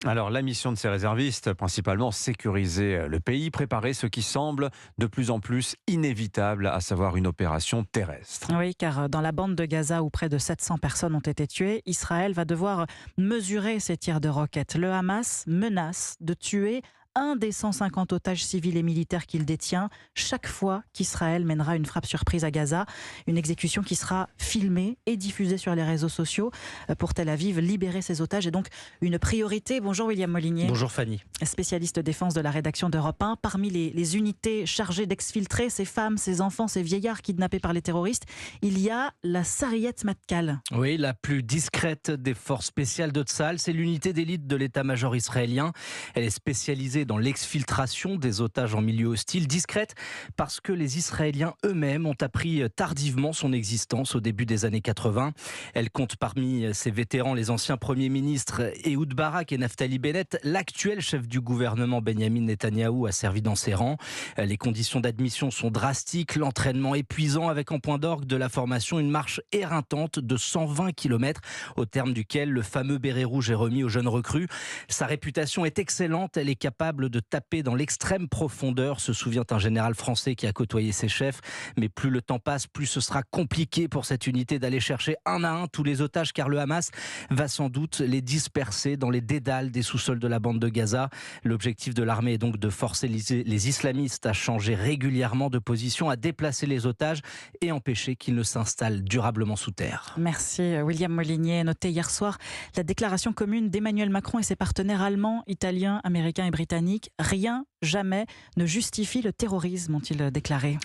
Alors, la mission de ces réservistes, principalement sécuriser le pays, préparer ce qui semble de plus en plus inévitable, à savoir une opération terrestre. Oui, car dans la bande de Gaza où près de 700 personnes ont été tuées, Israël va devoir mesurer ses tirs de roquettes. Le Hamas menace de tuer un des 150 otages civils et militaires qu'il détient chaque fois qu'Israël mènera une frappe surprise à Gaza. Une exécution qui sera filmée et diffusée sur les réseaux sociaux. Pour Tel Aviv, libérer ces otages est donc une priorité. Bonjour William Molinier. Bonjour Fanny. Spécialiste défense de la rédaction d'Europe 1. Parmi les unités chargées d'exfiltrer ces femmes, ces enfants, ces vieillards kidnappés par les terroristes, il y a la Sariyet Matkal. Oui, la plus discrète des forces spéciales de Tsahal, c'est l'unité d'élite de l'état-major israélien. Elle est spécialisée dans l'exfiltration des otages en milieu hostile, discrète parce que les Israéliens eux-mêmes ont appris tardivement son existence au début des années 80. Elle compte parmi ses vétérans les anciens premiers ministres Ehud Barak et Naftali Bennett. L'actuel chef du gouvernement Benyamin Netanyahou a servi dans ses rangs. Les conditions d'admission sont drastiques, l'entraînement épuisant avec en point d'orgue de la formation une marche éreintante de 120 km au terme duquel le fameux béret rouge est remis aux jeunes recrues. Sa réputation est excellente, elle est capable de taper dans l'extrême profondeur, se souvient un général français qui a côtoyé ses chefs. Mais plus le temps passe, plus ce sera compliqué pour cette unité d'aller chercher un à un tous les otages, car le Hamas va sans doute les disperser dans les dédales des sous-sols de la bande de Gaza. L'objectif de l'armée est donc de forcer les islamistes à changer régulièrement de position, à déplacer les otages et empêcher qu'ils ne s'installent durablement sous terre. Merci William Molinier. Noté hier soir la déclaration commune d'Emmanuel Macron et ses partenaires allemands, italiens, américains et britanniques. Rien, jamais ne justifie le terrorisme, ont-ils déclaré.